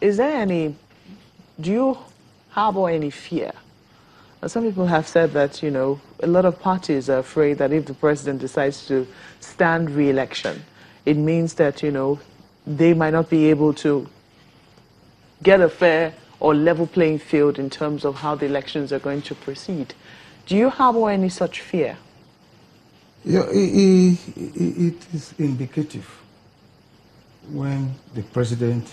is there any, do you harbor any fear? Some people have said that, you know, a lot of parties are afraid that if the president decides to stand re-election, it means that, you know, they might not be able to get a fair or level playing field in terms of how the elections are going to proceed. Do you harbor any such fear? Yeah, it is indicative when the president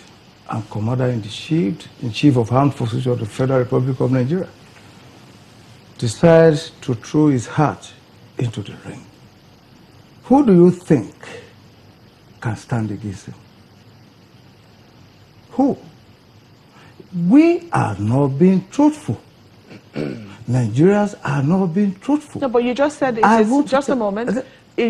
and commander-in-chief of armed forces of the Federal Republic of Nigeria decides to throw his heart into the ring. Who do you think can stand against him? Who? We are not being truthful. Nigerians are not being truthful. No, but you just said it is, just a moment.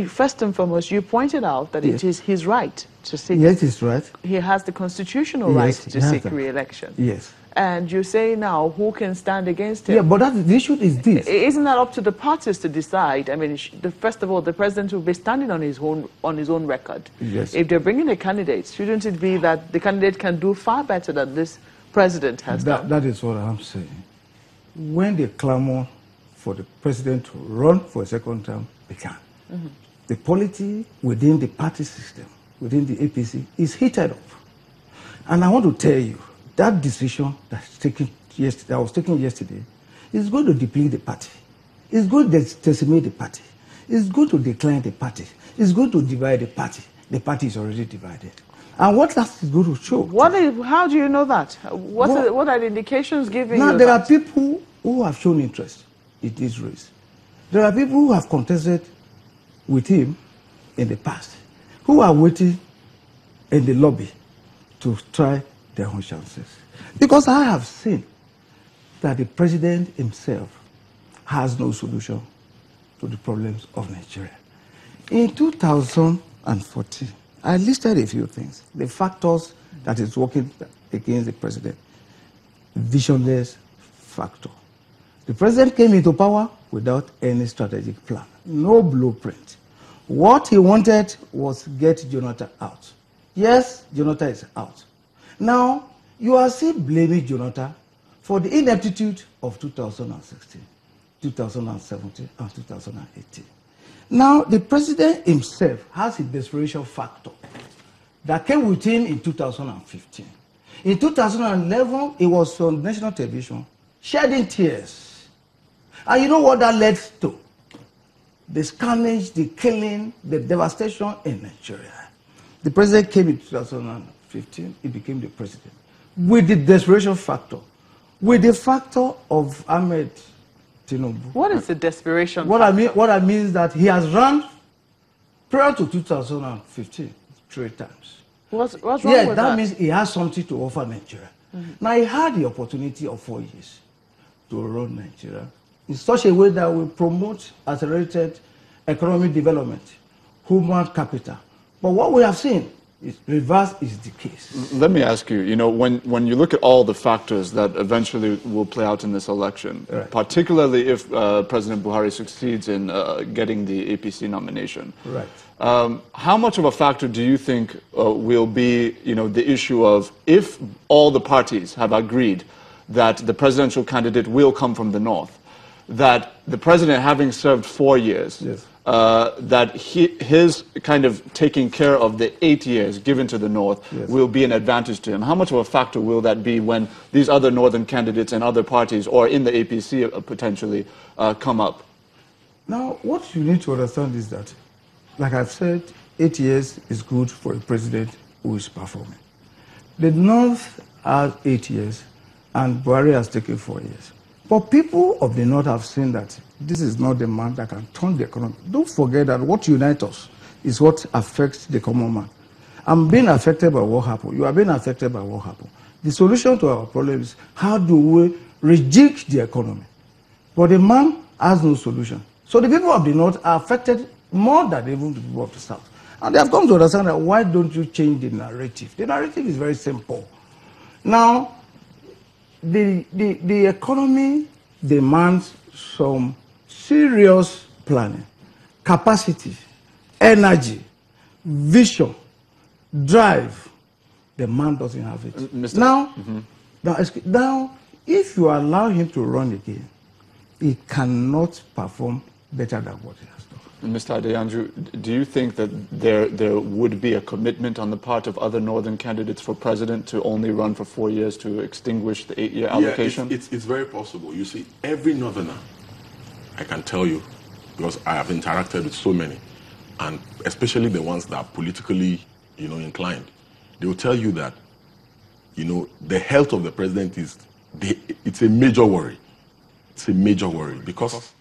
First and foremost, you pointed out that it is his right to seek. Yes, it's right. He has the constitutional right to seek re-election. Yes. And you say now, who can stand against him? Yeah, but the issue is this. Isn't that up to the parties to decide? I mean, first of all, the president will be standing on his own record. Yes. If they're bringing a candidate, shouldn't it be that the candidate can do far better than this president has done? That is what I'm saying. When they clamor for the president to run for a second term, they can. Mm-hmm. The polity within the party system, within the APC, is heated up. And I want to tell you, that decision that was taken yesterday is going to deplete the party. It's going to decimate the party. It's going to decline the party. It's going to divide the party. The party is already divided. And what that is going to show? How do you know that? What are the indications giving you? Now, there are people who have shown interest in this race. There are people who have contested with him in the past, who are waiting in the lobby to try their own chances. Because I have seen that the president himself has no solution to the problems of Nigeria. In 2014, I listed a few things, the factors that is working against the president. Visionless factor. The president came into power without any strategic plan, no blueprint. What he wanted was get Jonathan out. Yes, Jonathan is out. Now, you are still blaming Jonathan for the ineptitude of 2016, 2017, and 2018. Now, the president himself has a desperation factor that came with him in 2015. In 2011, he was on national television shedding tears. And you know what that led to? The carnage, the killing, the devastation in Nigeria. The president came in 2015, he became the president. With the desperation factor, with the factor of Ahmed Tinubu. What is the desperation factor? What I mean is that he has run prior to 2015 3 times. What's wrong with that? Yeah, that means he has something to offer Nigeria. Mm-hmm. Now, he had the opportunity of 4 years to run Nigeria in such a way that will promote accelerated economic development, human capital. But what we have seen is reverse is the case. Let me ask you, you know, when you look at all the factors that eventually will play out in this election, right, particularly if President Buhari succeeds in getting the APC nomination, right, how much of a factor do you think will be, you know, the issue of if all the parties have agreed that the presidential candidate will come from the north, that the president, having served 4 years, yes, that his kind of taking care of the 8 years given to the north, yes, will be an advantage to him? How much of a factor will that be when these other northern candidates and other parties, or in the APC potentially, come up? Now, what you need to understand is that, like I've said, 8 years is good for a president who is performing. The north has 8 years, and Buhari has taken 4 years. But people of the north have seen that this is not the man that can turn the economy. Don't forget that what unites us is what affects the common man. I'm being affected by what happened. You are being affected by what happened. The solution to our problem is how do we rejig the economy? But the man has no solution. So the people of the north are affected more than even the people of the south. And they have come to understand that why don't you change the narrative? The narrative is very simple. Now, the economy demands some serious planning, capacity, energy, vision, drive, The man doesn't have it. Mr. Now, if you allow him to run again, he cannot perform better than what he has done. Mr. Adeyanju, do you think that there would be a commitment on the part of other northern candidates for president to only run for 4 years to extinguish the 8-year allocation? Yeah, it's very possible. You see, every northerner, I can tell you, because I have interacted with so many, and especially the ones that are politically, inclined, they will tell you that, the health of the president it's a major worry. It's a major worry because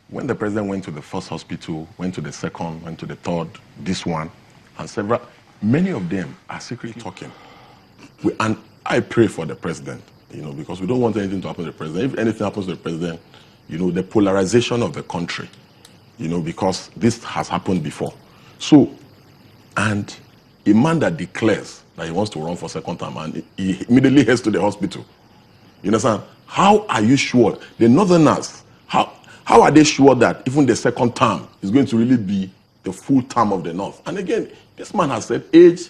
when the president went to the first hospital, went to the second, went to the third, this one, and many of them are secretly talking. And I pray for the president, because we don't want anything to happen to the president. If anything happens to the president, the polarization of the country, because this has happened before. So, and a man that declares that he wants to run for second term and he immediately heads to the hospital, you understand? How are you sure? The northerners, how are they sure that even the second term is going to really be the full term of the North? And again, this man has said age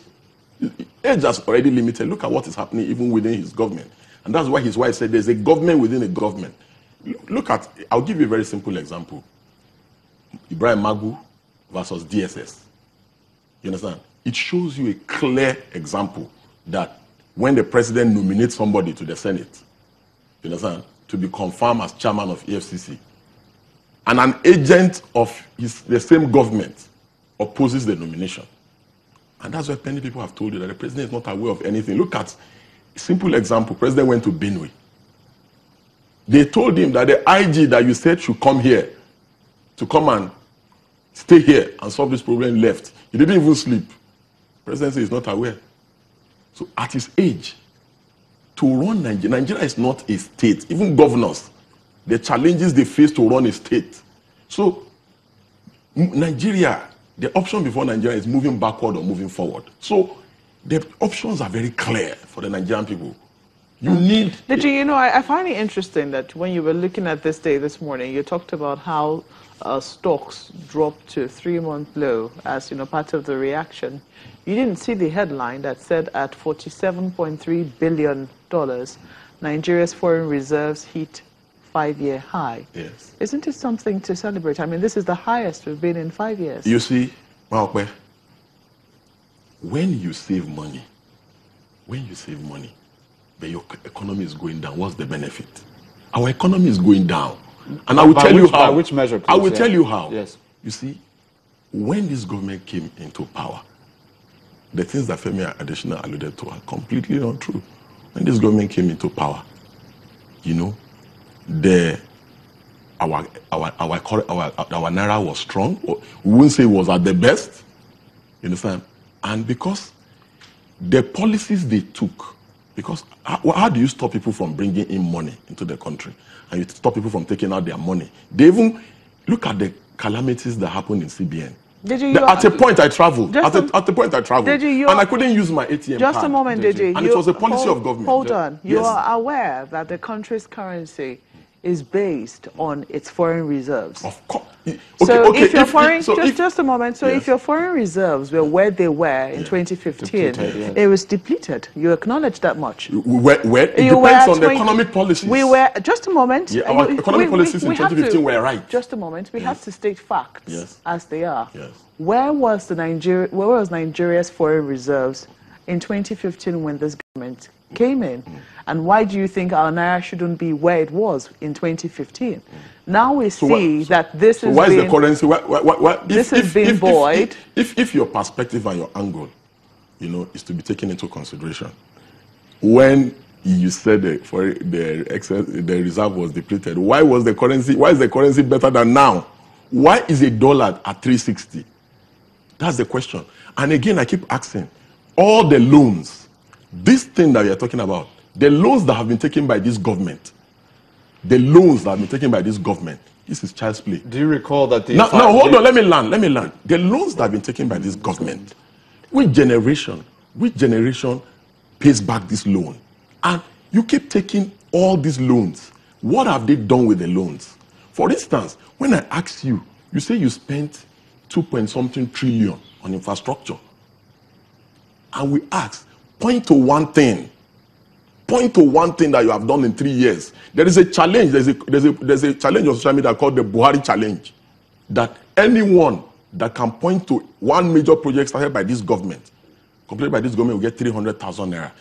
has already limited. Look at what is happening even within his government. And that's why his wife said there's a government within a government. Look at, I'll give you a very simple example. Ibrahim Magu versus DSS. You understand? It shows you a clear example that when the president nominates somebody to the Senate, you understand, to be confirmed as chairman of EFCC, and an agent of the same government opposes the nomination. And that's why many people have told you that the president is not aware of anything. Look at a simple example. President went to Benue. They told him that the IG that you said should come here to come and stay here and solve this problem left. He didn't even sleep. President is not aware. So at his age, to run Nigeria is not a state. Even governors, the challenges they face to run a state. So Nigeria, the option before Nigeria is moving backward or moving forward. So the options are very clear for the Nigerian people. You need... I find it interesting that when you were looking at this day this morning, you talked about how stocks dropped to a 3-month low as part of the reaction. You didn't see the headline that said at $47.3 billion, Nigeria's foreign reserves hit 5-year high. Yes. Isn't it something to celebrate? I mean, this is the highest we've been in 5 years. You see, when you save money, but your economy is going down, what's the benefit? Our economy is going down. And I will tell you how. By which measure, please? I will tell you how. Yes. You see, when this government came into power, the things that Femi Adesina alluded to are completely not true. When this government came into power, our naira was strong. We wouldn't say it was at the best. You understand? And because the policies they took, because how do you stop people from bringing in money into the country? And you stop people from taking out their money? They even look at the calamities that happened in CBN. At a point I traveled. And I couldn't use my ATM Just card. a moment, Deji. And it was a policy of government. Hold on. Yes. You are aware that the country's currency is based on its foreign reserves. Of course. Just a moment. So if your foreign reserves were where they were in 2015, it was depleted. You acknowledge that much. It depends on the economic policies. Just a moment. Yeah, our economic policies in 2015 were right. Just a moment. We have to state facts as they are. Yes. Where was Nigeria's foreign reserves in 2015 when this government came in? And why do you think our naira shouldn't be where it was in 2015? Now we see that this is why is the currency? This has been buoyed. If your perspective and your angle, is to be taken into consideration, when you said the reserve was depleted, why is the currency better than now? Why is a dollar at 360? That's the question. And again, I keep asking, all the loans, this thing that we are talking about, the loans that have been taken by this government, this is child's play. Do you recall that the... Now hold on, let me land. The loans that have been taken by this government, which generation pays back this loan? And you keep taking all these loans. What have they done with the loans? For instance, when I ask you, you say you spent 2 point something trillion on infrastructure. And we ask, Point to one thing. Point to one thing that you have done in 3 years. There is a challenge. There's a challenge on social media called the Buhari challenge. That anyone that can point to one major project started by this government, completed by this government, will get 300,000 naira.